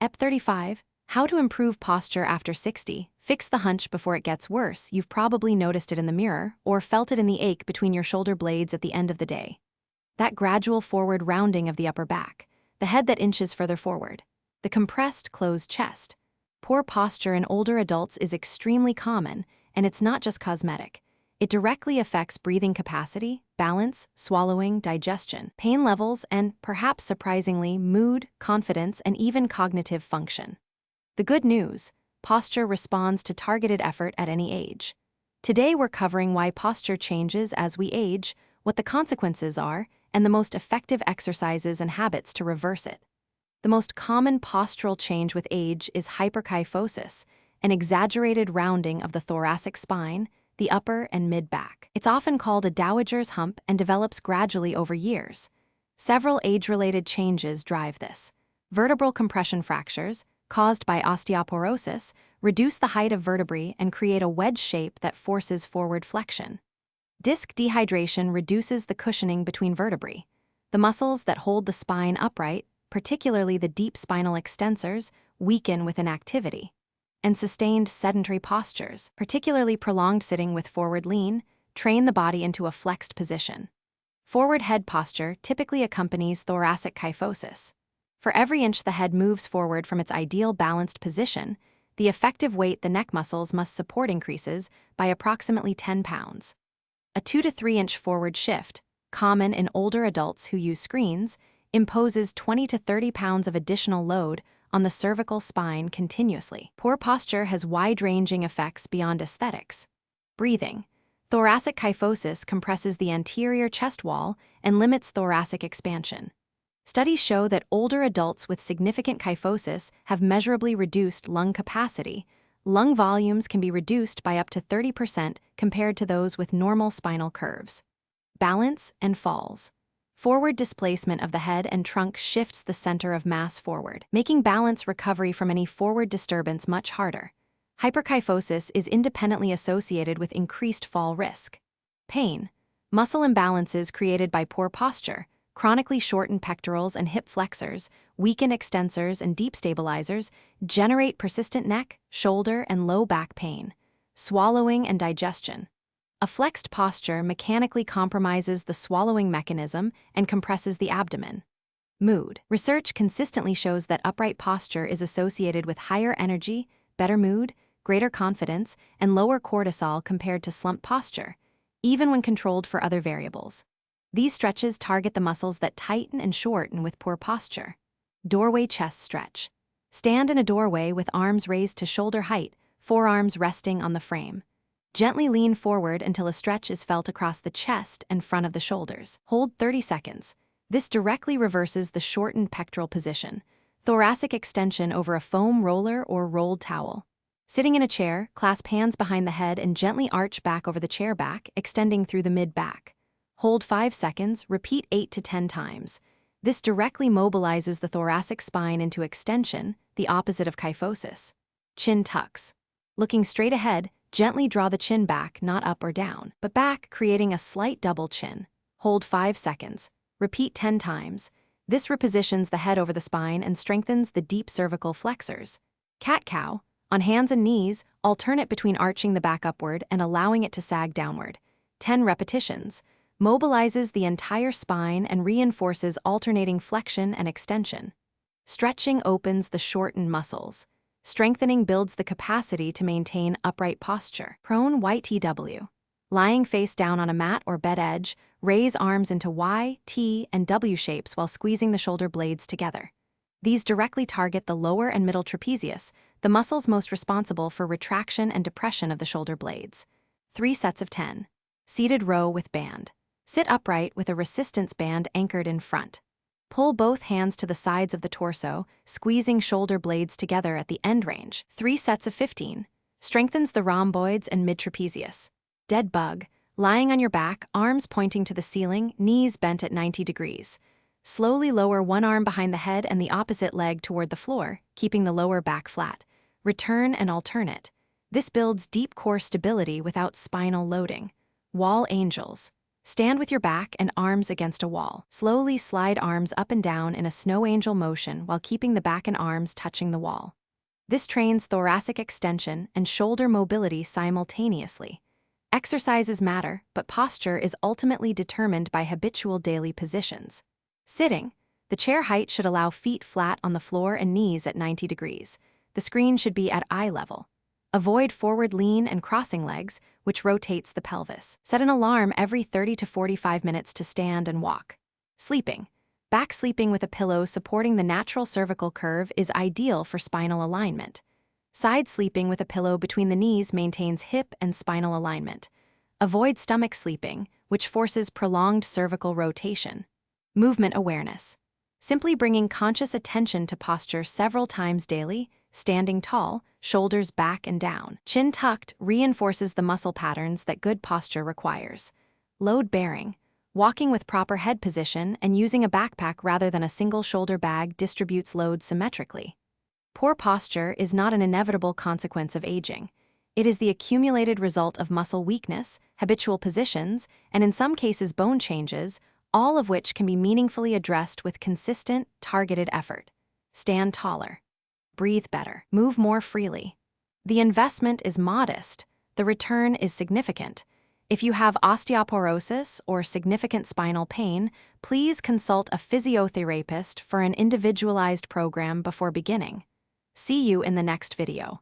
EP 35, How to Improve Posture After 60. Fix the hunch before it gets worse. You've probably noticed it in the mirror or felt it in the ache between your shoulder blades at the end of the day. That gradual forward rounding of the upper back, the head that inches further forward, the compressed, closed chest. Poor posture in older adults is extremely common, and it's not just cosmetic. It directly affects breathing capacity, balance, swallowing, digestion, pain levels, and, perhaps surprisingly, mood, confidence, and even cognitive function. The good news: posture responds to targeted effort at any age. Today we're covering why posture changes as we age, what the consequences are, and the most effective exercises and habits to reverse it. The most common postural change with age is hyperkyphosis, an exaggerated rounding of the thoracic spine, the upper and mid-back. It's often called a dowager's hump and develops gradually over years. Several age-related changes drive this. Vertebral compression fractures, caused by osteoporosis, reduce the height of vertebrae and create a wedge shape that forces forward flexion. Disc dehydration reduces the cushioning between vertebrae. The muscles that hold the spine upright, particularly the deep spinal extensors, weaken with inactivity. And sustained sedentary postures, particularly prolonged sitting with forward lean, train the body into a flexed position. Forward head posture typically accompanies thoracic kyphosis. For every inch the head moves forward from its ideal balanced position, the effective weight the neck muscles must support increases by approximately 10 pounds. A 2 to 3 inch forward shift, common in older adults who use screens, imposes 20 to 30 pounds of additional load on the cervical spine continuously. Poor posture has wide-ranging effects beyond aesthetics. Breathing. Thoracic kyphosis compresses the anterior chest wall and limits thoracic expansion. Studies show that older adults with significant kyphosis have measurably reduced lung capacity. Lung volumes can be reduced by up to 30% compared to those with normal spinal curves. Balance and falls. Forward displacement of the head and trunk shifts the center of mass forward, making balance recovery from any forward disturbance much harder. Hyperkyphosis is independently associated with increased fall risk. Pain. Muscle imbalances created by poor posture, chronically shortened pectorals and hip flexors, weakened extensors and deep stabilizers generate persistent neck, shoulder, and low back pain. Swallowing and digestion. A flexed posture mechanically compromises the swallowing mechanism and compresses the abdomen. Mood. Research consistently shows that upright posture is associated with higher energy, better mood, greater confidence, and lower cortisol compared to slumped posture, even when controlled for other variables. These stretches target the muscles that tighten and shorten with poor posture. Doorway chest stretch. Stand in a doorway with arms raised to shoulder height, forearms resting on the frame. Gently lean forward until a stretch is felt across the chest and front of the shoulders. Hold 30 seconds. This directly reverses the shortened pectoral position. Thoracic extension over a foam roller or rolled towel. Sitting in a chair, clasp hands behind the head and gently arch back over the chair back, extending through the mid-back. Hold 5 seconds, repeat 8 to 10 times. This directly mobilizes the thoracic spine into extension, the opposite of kyphosis. Chin tucks. Looking straight ahead, gently draw the chin back, not up or down, but back, creating a slight double chin. Hold 5 seconds. Repeat 10 times. This repositions the head over the spine and strengthens the deep cervical flexors. Cat-cow. On hands and knees, alternate between arching the back upward and allowing it to sag downward. 10 repetitions. Mobilizes the entire spine and reinforces alternating flexion and extension. Stretching opens the shortened muscles. Strengthening builds the capacity to maintain upright posture. Prone YTW. Lying face down on a mat or bed edge, raise arms into Y, T, and W shapes while squeezing the shoulder blades together. These directly target the lower and middle trapezius, the muscles most responsible for retraction and depression of the shoulder blades. 3 sets of 10. Seated row with band. Sit upright with a resistance band anchored in front. Pull both hands to the sides of the torso, squeezing shoulder blades together at the end range. 3 sets of 15. Strengthens the rhomboids and mid-trapezius. Dead bug. Lying on your back, arms pointing to the ceiling, knees bent at 90 degrees. Slowly lower one arm behind the head and the opposite leg toward the floor, keeping the lower back flat. Return and alternate. This builds deep core stability without spinal loading. Wall angels. Stand with your back and arms against a wall. Slowly slide arms up and down in a snow angel motion while keeping the back and arms touching the wall. This trains thoracic extension and shoulder mobility simultaneously. Exercises matter, but posture is ultimately determined by habitual daily positions. Sitting. The chair height should allow feet flat on the floor and knees at 90 degrees. The screen should be at eye level. Avoid forward lean and crossing legs, which rotates the pelvis. Set an alarm every 30 to 45 minutes to stand and walk. Sleeping. Back sleeping with a pillow supporting the natural cervical curve is ideal for spinal alignment. Side sleeping with a pillow between the knees maintains hip and spinal alignment. Avoid stomach sleeping, which forces prolonged cervical rotation. Movement awareness. Simply bringing conscious attention to posture several times daily, standing tall, shoulders back and down, chin tucked, reinforces the muscle patterns that good posture requires. Load bearing. Walking with proper head position and using a backpack rather than a single shoulder bag distributes load symmetrically. Poor posture is not an inevitable consequence of aging. It is the accumulated result of muscle weakness, habitual positions, and in some cases bone changes, all of which can be meaningfully addressed with consistent, targeted effort. Stand taller. Breathe better. Move more freely. The investment is modest. The return is significant. If you have osteoporosis or significant spinal pain, please consult a physiotherapist for an individualized program before beginning. See you in the next video.